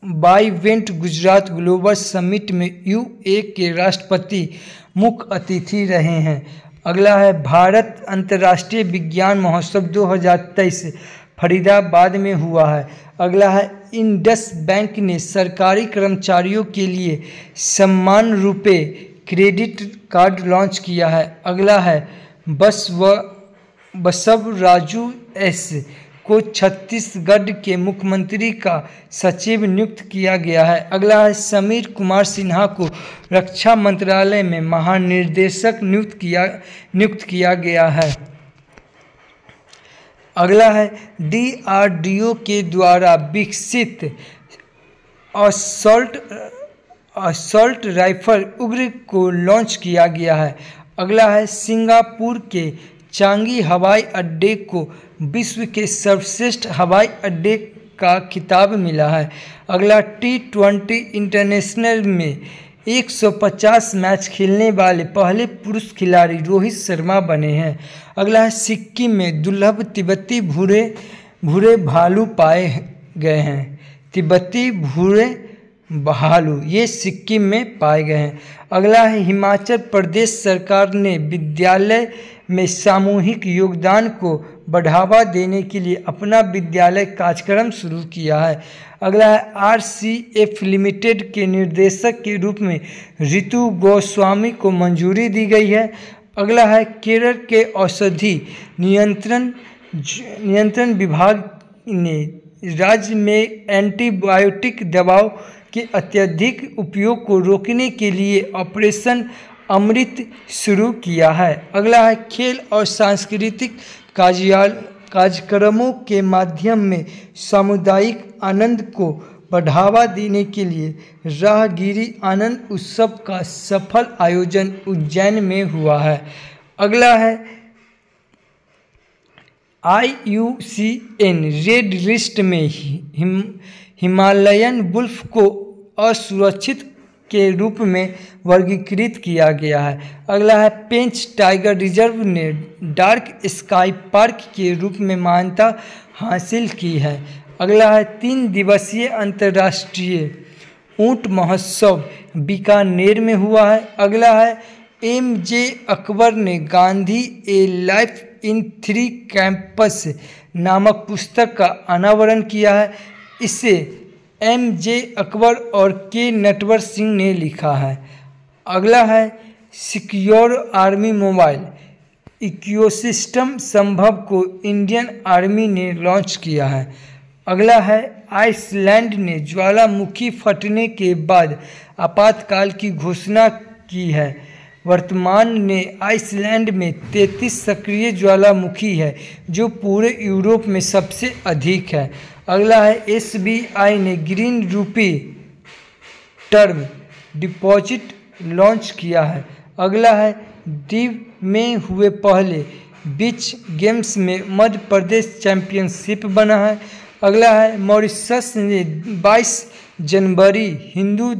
बाईवेंट गुजरात ग्लोबल समिट में UAE के राष्ट्रपति मुख्य अतिथि रहे हैं। अगला है भारत अंतर्राष्ट्रीय विज्ञान महोत्सव 2023 फरीदाबाद में हुआ है। अगला है इंडस बैंक ने सरकारी कर्मचारियों के लिए सम्मान रूपे क्रेडिट कार्ड लॉन्च किया है। अगला है बसवराजू एस को छत्तीसगढ़ के मुख्यमंत्री का सचिव नियुक्त किया गया है। अगला है समीर कुमार सिन्हा को रक्षा मंत्रालय में महानिदेशक नियुक्त किया गया है। अगला है DRDO के द्वारा विकसित असॉल्ट राइफल उग्र को लॉन्च किया गया है। अगला है सिंगापुर के चांगी हवाई अड्डे को विश्व के सर्वश्रेष्ठ हवाई अड्डे का खिताब मिला है। अगला T20 इंटरनेशनल में 150 मैच खेलने वाले पहले पुरुष खिलाड़ी रोहित शर्मा बने हैं। अगला है सिक्किम में दुर्लभ तिब्बती भूरे भालू पाए गए हैं। तिब्बती भूरे भालू ये सिक्किम में पाए गए हैं। अगला है हिमाचल प्रदेश सरकार ने विद्यालय में सामूहिक योगदान को बढ़ावा देने के लिए अपना विद्यालय कार्यक्रम शुरू किया है। अगला है RCF लिमिटेड के निर्देशक के रूप में ऋतु गोस्वामी को मंजूरी दी गई है। अगला है केरल के औषधि नियंत्रण विभाग ने राज्य में एंटीबायोटिक दवाओं के अत्यधिक उपयोग को रोकने के लिए ऑपरेशन अमृत शुरू किया है। अगला है खेल और सांस्कृतिक कार्यक्रमों के माध्यम में सामुदायिक आनंद को बढ़ावा देने के लिए राहगिरी आनंद उत्सव का सफल आयोजन उज्जैन में हुआ है। अगला है IUCN रेड लिस्ट में हिमालयन वुल्फ को असुरक्षित के रूप में वर्गीकृत किया गया है। अगला है पेंच टाइगर रिजर्व ने डार्क स्काई पार्क के रूप में मान्यता हासिल की है। अगला है 3 दिवसीय अंतर्राष्ट्रीय ऊंट महोत्सव बीकानेर में हुआ है। अगला है MJ अकबर ने गांधी ए लाइफ इन 3 कैंपस नामक पुस्तक का अनावरण किया है। इसे MJ अकबर और K नटवर सिंह ने लिखा है। अगला है सिक्योर आर्मी मोबाइल इकोसिस्टम संभव को इंडियन आर्मी ने लॉन्च किया है। अगला है आइसलैंड ने ज्वालामुखी फटने के बाद आपातकाल की घोषणा की है। वर्तमान में आइसलैंड में 33 सक्रिय ज्वालामुखी है जो पूरे यूरोप में सबसे अधिक है। अगला है SBI ने ग्रीन रूपी टर्म डिपॉजिट लॉन्च किया है। अगला है दीव में हुए पहले बीच गेम्स में मध्य प्रदेश चैंपियनशिप बना है। अगला है मॉरिशस ने 22 जनवरी हिंदू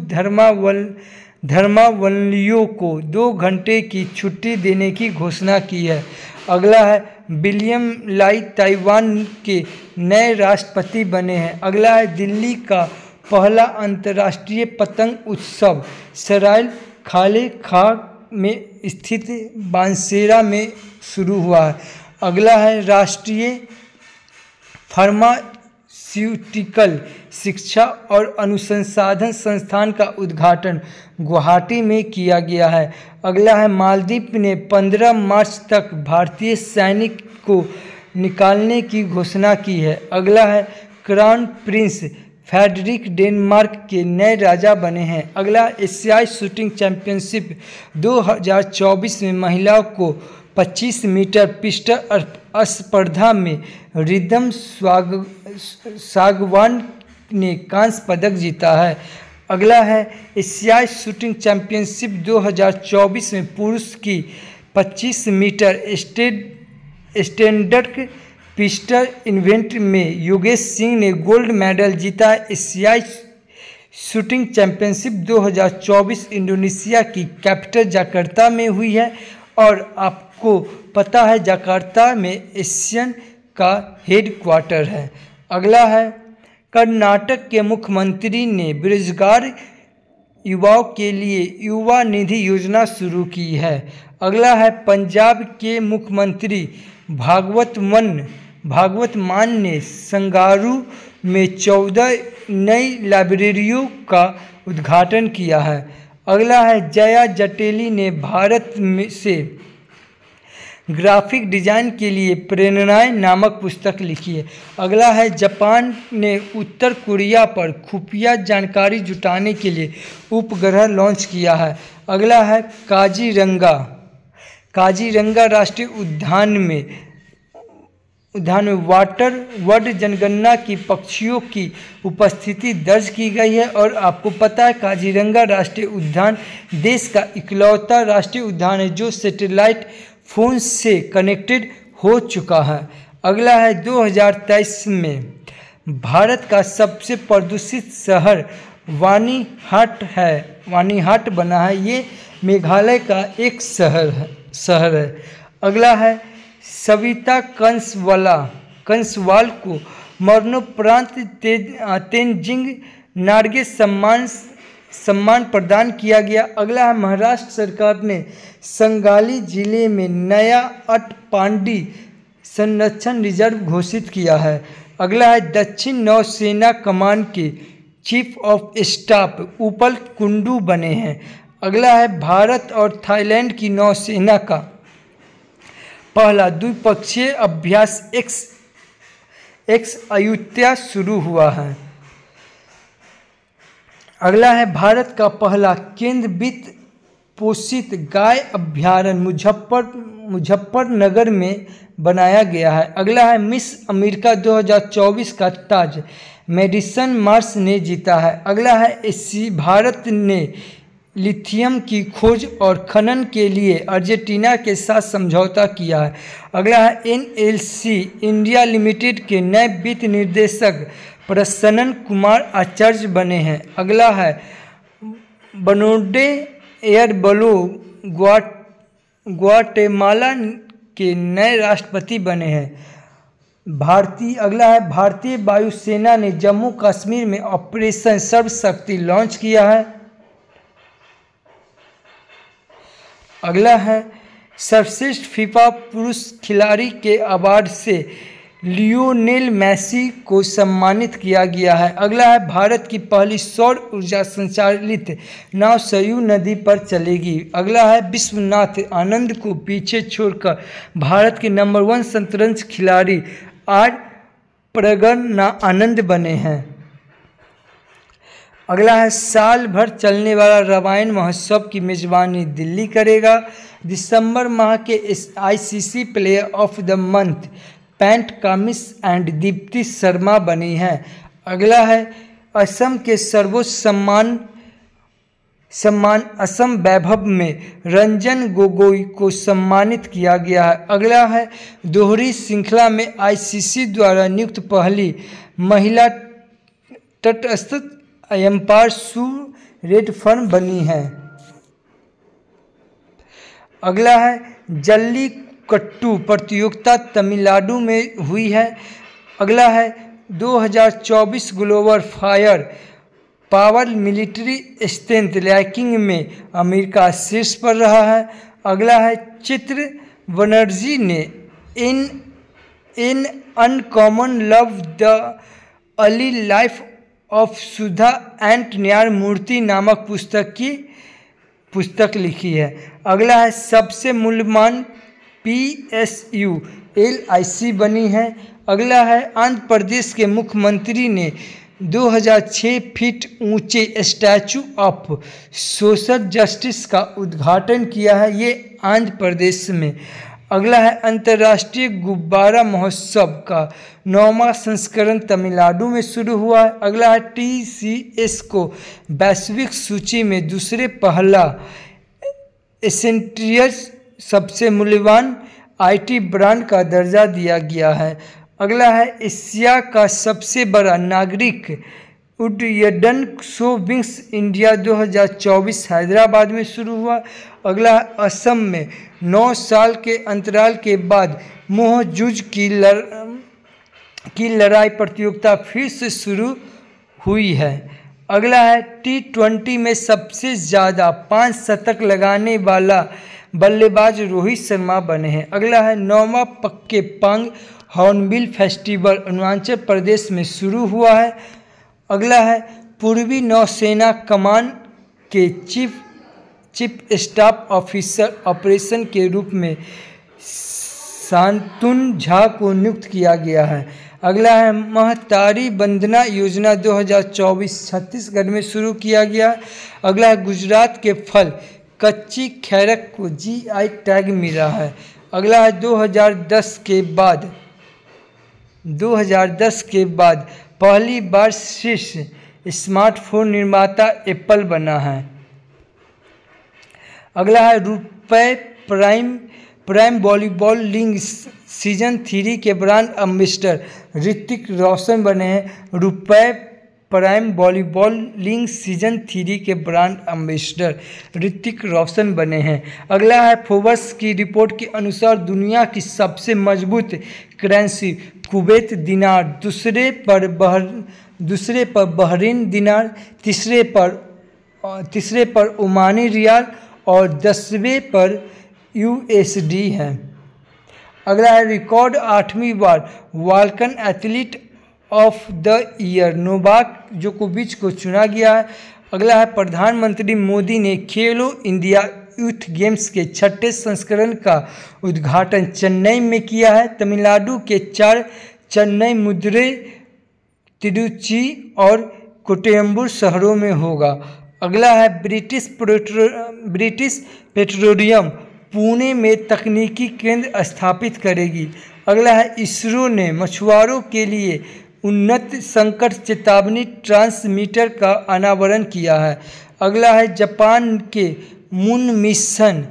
धर्मावलंबियों को 2 घंटे की छुट्टी देने की घोषणा की है। अगला है विलियम लाई ताइवान के नए राष्ट्रपति बने हैं। अगला है दिल्ली का पहला अंतर्राष्ट्रीय पतंग उत्सव सराय खाले खां में स्थित बांसेरा में शुरू हुआ है। अगला है राष्ट्रीय फार्मास्यूटिकल शिक्षा और अनुसंधान संस्थान का उद्घाटन गुवाहाटी में किया गया है। अगला है मालदीव ने 15 मार्च तक भारतीय सैनिक को निकालने की घोषणा की है। अगला है क्राउन प्रिंस फ्रेडरिक डेनमार्क के नए राजा बने हैं। अगला एशियाई शूटिंग चैंपियनशिप 2024 में महिलाओं को 25 मीटर पिस्टल स्पर्धा में रिदम सागवान ने कांस्य पदक जीता है। अगला है एशियाई शूटिंग चैंपियनशिप 2024 में पुरुष की 25 मीटर स्टैंडर्ड पिस्टल इवेंट में योगेश सिंह ने गोल्ड मेडल जीता। एशियाई शूटिंग चैंपियनशिप 2024 इंडोनेशिया की कैपिटल जकार्ता में हुई है और आपको पता है जकार्ता में एशियन का हेडक्वार्टर है। अगला है कर्नाटक के मुख्यमंत्री ने बेरोजगार युवाओं के लिए युवा निधि योजना शुरू की है। अगला है पंजाब के मुख्यमंत्री भागवत मान ने संगारू में 14 नई लाइब्रेरियों का उद्घाटन किया है। अगला है जया जटेली ने भारत से ग्राफिक डिजाइन के लिए प्रेरणाएं नामक पुस्तक लिखी है। अगला है जापान ने उत्तर कोरिया पर खुफिया जानकारी जुटाने के लिए उपग्रह लॉन्च किया है। अगला है काजीरंगा राष्ट्रीय उद्यान में वाटर वर्ड जनगणना की पक्षियों की उपस्थिति दर्ज की गई है और आपको पता है काजीरंगा राष्ट्रीय उद्यान देश का इकलौता राष्ट्रीय उद्यान है जो सैटेलाइट फोन से कनेक्टेड हो चुका है। अगला है 2023 में भारत का सबसे प्रदूषित शहर वानीहाट बना है। ये मेघालय का एक शहर है। अगला है सविता कंसवाल को मरणोपरांत तेनजिंग नार्गे सम्मान प्रदान किया गया। अगला है महाराष्ट्र सरकार ने संगाली जिले में नया अटपांडी संरक्षण रिजर्व घोषित किया है। अगला है दक्षिण नौसेना कमान के चीफ ऑफ स्टाफ उपल कुंडू बने हैं। अगला है भारत और थाईलैंड की नौसेना का पहला द्विपक्षीय अभ्यास एक्स अयुत्या शुरू हुआ है। अगला है भारत का पहला केंद्र वित्त पोषित गाय अभ्यारण्य मुजफ्फरनगर में बनाया गया है। अगला है मिस अमेरिका 2024 का ताज मेडिसन मार्स ने जीता है। अगला है भारत ने लिथियम की खोज और खनन के लिए अर्जेंटीना के साथ समझौता किया है। अगला है एनएलसी इंडिया लिमिटेड के नए वित्त निर्देशक प्रसन्न कुमार आचार्य बने हैं। अगला है बनोडे एयरबलो ग्वाटेमाला के नए राष्ट्रपति बने हैं। अगला है भारतीय वायुसेना ने जम्मू कश्मीर में ऑपरेशन सर्वशक्ति लॉन्च किया है। अगला है सर्वश्रेष्ठ फीफा पुरुष खिलाड़ी के अवार्ड से लियोनेल मेसी को सम्मानित किया गया है। अगला है भारत की पहली सौर ऊर्जा संचालित नाव सरयू नदी पर चलेगी। अगला है विश्वनाथ आनंद को पीछे छोड़कर भारत के नंबर 1 शतरंज खिलाड़ी आर प्रगण आनंद बने हैं। अगला है साल भर चलने वाला रामायण महोत्सव की मेजबानी दिल्ली करेगा। दिसंबर माह के ICC player of the month Pat Cummins and Deepti Sharma बनी हैं। अगला है असम के सर्वोच्च सम्मान असम वैभव में रंजन गोगोई को सम्मानित किया गया है। अगला है दोहरी श्रृंखला में आईसीसी द्वारा नियुक्त पहली महिला तटस्थ एम्पायर सू रेडफर्न बनी है। अगला है जल्लीकट्टू प्रतियोगिता तमिलनाडु में हुई है। अगला है 2024 global fire power military strength ranking में अमेरिका शीर्ष पर रहा है। अगला है चित्र बनर्जी ने an uncommon love the early life of Sudha and न्यायमूर्ति नामक पुस्तक लिखी है। अगला है सबसे मूल्यवान PSU LIC बनी है। अगला है आंध्र प्रदेश के मुख्यमंत्री ने 2006 फीट ऊंचे स्टैचू ऑफ सोशल जस्टिस का उद्घाटन किया है, ये आंध्र प्रदेश में। अगला है अंतर्राष्ट्रीय गुब्बारा महोत्सव का 9वां संस्करण तमिलनाडु में शुरू हुआ है। अगला है TCS को वैश्विक सूची में दूसरे पहला एसेंट्रियस सबसे मूल्यवान IT ब्रांड का दर्जा दिया गया है। अगला है एशिया का सबसे बड़ा नागरिक उड्डयन शो विंग्स इंडिया 2024 हैदराबाद में शुरू हुआ। अगला है असम में 9 साल के अंतराल के बाद मोहजुज की लड़ाई प्रतियोगिता फिर से शुरू हुई है। अगला है T20 में सबसे ज़्यादा 5 शतक लगाने वाला बल्लेबाज रोहित शर्मा बने हैं। अगला है 9वां पक्के पांग हॉर्नबिल फेस्टिवल अरुणाचल प्रदेश में शुरू हुआ है। अगला है पूर्वी नौसेना कमान के चीफ स्टाफ ऑफिसर ऑपरेशन के रूप में शांतनु झा को नियुक्त किया गया है। अगला है महतारी वंदना योजना 2024 छत्तीसगढ़ में शुरू किया गया। अगला है गुजरात के फल कच्ची खैरक को GI टैग मिला है। अगला है 2010 के बाद पहली बार शीर्ष स्मार्टफोन निर्माता एप्पल बना है। अगला है रुपए प्राइम वॉलीबॉल लीग सीजन 3 के ब्रांड एम्बेसडर ऋतिक रोशन बने हैं। रुपए प्राइम वॉलीबॉल लीग सीजन 3 के ब्रांड एम्बेसडर ऋतिक रोशन बने हैं। अगला है फोर्ब्स की रिपोर्ट के अनुसार दुनिया की सबसे मजबूत करेंसी कुवैत दिनार, दूसरे पर बहरीन दिनार, तीसरे पर ओमानी रियाल और 10वें पर USD है। अगला है रिकॉर्ड 8वीं बार वाल्कन athlete of the year Novak जोकोविच को चुना गया है। अगला है प्रधानमंत्री मोदी ने खेलो इंडिया यूथ गेम्स के 6ठे संस्करण का उद्घाटन चेन्नई में किया है। तमिलनाडु के 4 चेन्नई, मदुरई, तिरुचि और कोयम्बटूर शहरों में होगा। अगला है ब्रिटिश पेट्रोलियम पुणे में तकनीकी केंद्र स्थापित करेगी। अगला है इसरो ने मछुआरों के लिए उन्नत संकट चेतावनी ट्रांसमीटर का अनावरण किया है। अगला है जापान के मून मिशन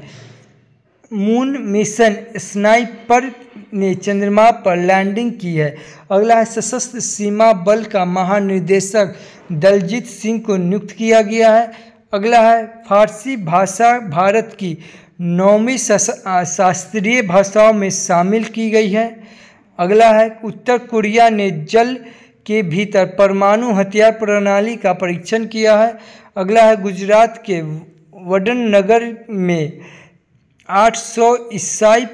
स्नाइपर ने चंद्रमा पर लैंडिंग की है। अगला है सशस्त्र सीमा बल का महानिदेशक दलजीत सिंह को नियुक्त किया गया है। अगला है फारसी भाषा भारत की 9वीं शास्त्रीय भाषाओं में शामिल की गई है। अगला है उत्तर कोरिया ने जल के भीतर परमाणु हथियार प्रणाली का परीक्षण किया है। अगला है गुजरात के वडनगर में 800 ईसाई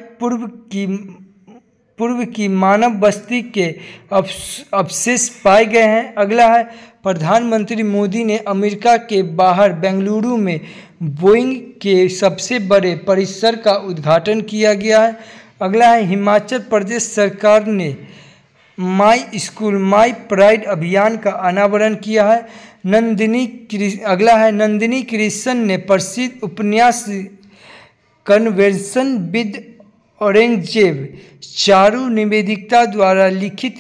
पूर्व की मानव बस्ती के अवशेष पाए गए हैं। अगला है प्रधानमंत्री मोदी ने अमेरिका के बाहर बेंगलुरु में बोइंग के सबसे बड़े परिसर का उद्घाटन किया गया है। अगला है हिमाचल प्रदेश सरकार ने माई स्कूल माई प्राइड अभियान का अनावरण किया है। अगला है नंदिनी कृष्ण ने प्रसिद्ध उपन्यास कन्वर्सेशन विद औरंगजेब चारू निवेदिता द्वारा लिखित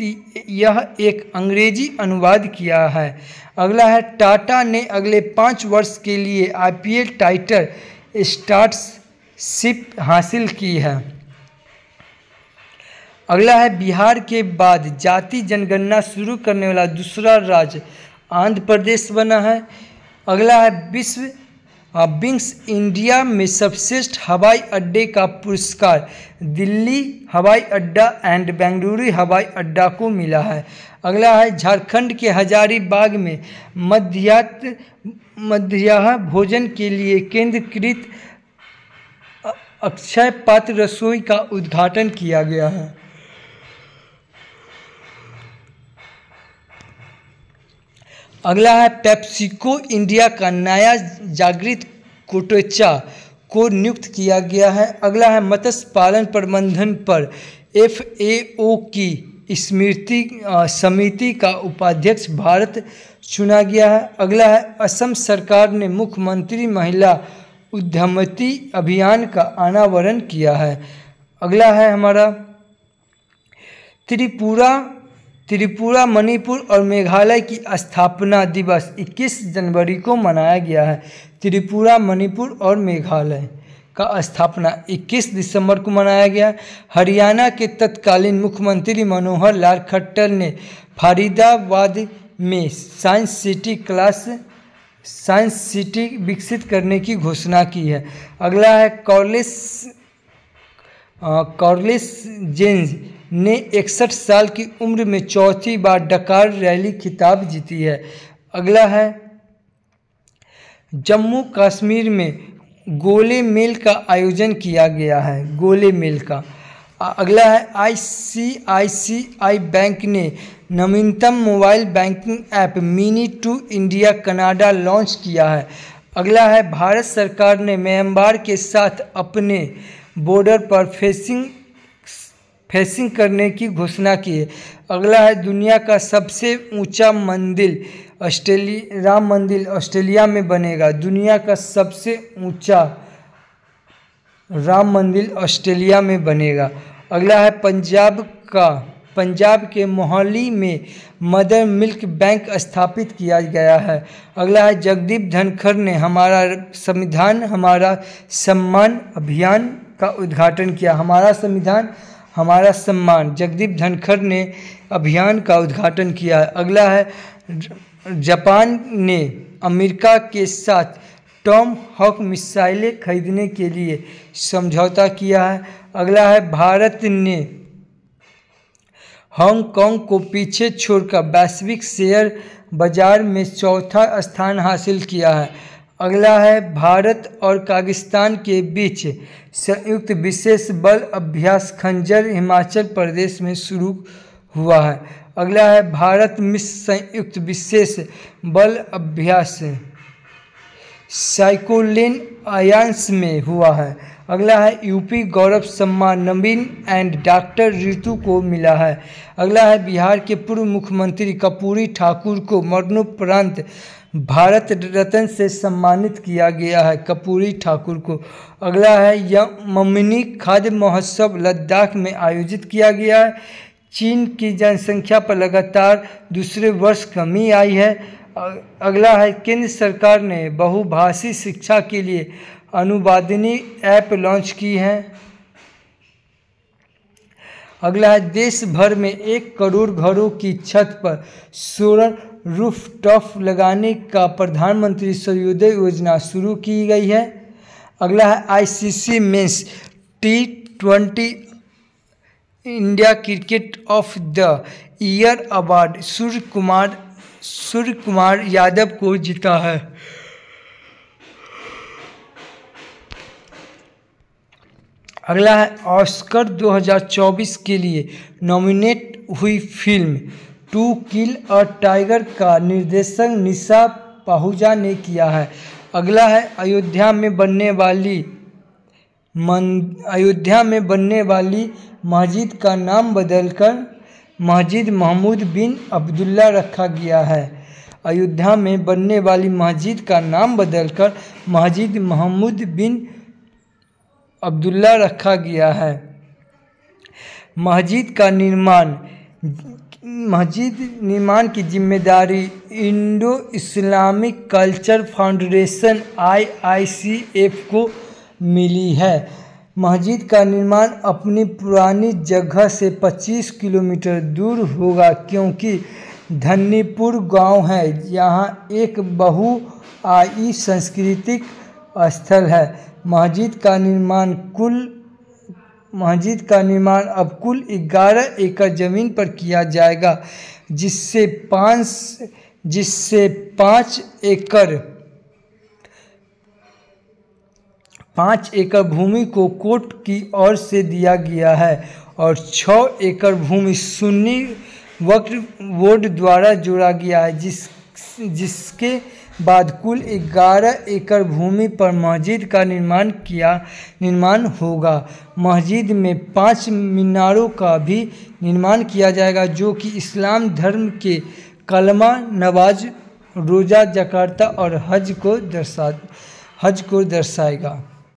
यह एक अंग्रेजी अनुवाद किया है। अगला है टाटा ने अगले 5 वर्ष के लिए IPL टाइटल स्टार्टशिप हासिल की है। अगला है बिहार के बाद जाति जनगणना शुरू करने वाला दूसरा राज्य आंध्र प्रदेश बना है। अगला है विंग्स इंडिया में सर्वश्रेष्ठ हवाई अड्डे का पुरस्कार दिल्ली हवाई अड्डा एंड बेंगलुरु हवाई अड्डा को मिला है। अगला है झारखंड के हजारीबाग में मध्याह्न भोजन के लिए केंद्रीकृत अक्षय पात्र रसोई का उद्घाटन किया गया है। अगला है पेप्सिको इंडिया का नया जागृत कोटेचा को नियुक्त किया गया है। अगला है मत्स्य पालन प्रबंधन पर FAO की स्मृति समिति का उपाध्यक्ष भारत चुना गया है। अगला है असम सरकार ने मुख्यमंत्री महिला उद्यमिता अभियान का अनावरण किया है। अगला है हमारा त्रिपुरा मणिपुर और मेघालय की स्थापना दिवस 21 जनवरी को मनाया गया है। त्रिपुरा मणिपुर और मेघालय का स्थापना 21 दिसंबर को मनाया गया। हरियाणा के तत्कालीन मुख्यमंत्री मनोहर लाल खट्टर ने फरीदाबाद में साइंस सिटी विकसित करने की घोषणा की है। अगला है कॉर्लिस जेन्स ने 61 साल की उम्र में चौथी बार डकार रैली खिताब जीती है। अगला है जम्मू कश्मीर में गोले मेल का आयोजन किया गया है। गोले मेल का अगला है ICICI बैंक ने नवीनतम mobile banking app mini to India Canada launch किया है। अगला है भारत सरकार ने म्यांमार के साथ अपने बॉर्डर पर फेंसिंग करने की घोषणा की है। अगला है दुनिया का सबसे ऊंचा मंदिर राम मंदिर ऑस्ट्रेलिया में बनेगा। दुनिया का सबसे ऊंचा राम मंदिर ऑस्ट्रेलिया में बनेगा। अगला है पंजाब के मोहाली में मदर मिल्क बैंक स्थापित किया गया है। अगला है जगदीप धनखड़ ने हमारा संविधान हमारा सम्मान अभियान का उद्घाटन किया। हमारा संविधान हमारा सम्मान जगदीप धनखड़ ने अभियान का उद्घाटन किया है। अगला है जापान ने अमेरिका के साथ टॉम हॉक मिसाइलें खरीदने के लिए समझौता किया है। अगला है भारत ने हांगकांग को पीछे छोड़कर वैश्विक शेयर बाजार में चौथा स्थान हासिल किया है। अगला है भारत और पाकिस्तान के बीच संयुक्त विशेष बल अभ्यास खंजर हिमाचल प्रदेश में शुरू हुआ है। अगला है भारत मिस्र संयुक्त विशेष बल अभ्यास साइक्लोन आयांस में हुआ है। अगला है यूपी गौरव सम्मान नवीन एंड डॉक्टर ऋतु को मिला है। अगला है बिहार के पूर्व मुख्यमंत्री कर्पूरी ठाकुर को मरणोपरांत भारत रत्न से सम्मानित किया गया है। कर्पूरी ठाकुर को। अगला है यमनिनी खाद्य महोत्सव लद्दाख में आयोजित किया गया है। चीन की जनसंख्या पर लगातार दूसरे वर्ष कमी आई है। अगला है केंद्र सरकार ने बहुभाषी शिक्षा के लिए अनुवादिनी ऐप लॉन्च की है। अगला है देश भर में 1 करोड़ घरों की छत पर सोलर रूफटॉप लगाने का प्रधानमंत्री सूर्योदय योजना शुरू की गई है। अगला है ICC men's T20 India cricket of the year award Surya Kumar Yadav को जीता है। अगला है ऑस्कर 2024 के लिए नॉमिनेट हुई film To Kill a Tiger का निर्देशन निशा पाहुजा ने किया है। अगला है अयोध्या में बनने वाली मस्जिद का नाम बदलकर मस्जिद महमूद बिन अब्दुल्ला रखा गया है। अयोध्या में बनने वाली मस्जिद का नाम बदलकर मस्जिद महमूद बिन अब्दुल्ला रखा गया है। मस्जिद निर्माण की जिम्मेदारी Indo Islamic culture foundation IICF को मिली है। मस्जिद का निर्माण अपनी पुरानी जगह से 25 किलोमीटर दूर होगा क्योंकि धन्नीपुर गांव है। यहाँ एक बहुआयी सांस्कृतिक स्थल है। मस्जिद का निर्माण अब कुल 11 एकड़ ज़मीन पर किया जाएगा, जिससे 5 एकड़ भूमि को कोर्ट की ओर से दिया गया है और 6 एकड़ भूमि सुन्नी वक्फ बोर्ड द्वारा जोड़ा गया है, जिसके बाद कुल 11 एकड़ भूमि पर मस्जिद का निर्माण होगा। मस्जिद में 5 मीनारों का भी निर्माण किया जाएगा, जो कि इस्लाम धर्म के कलमा, नमाज, रोज़ा, ज़कात और हज को दर्शाएगा।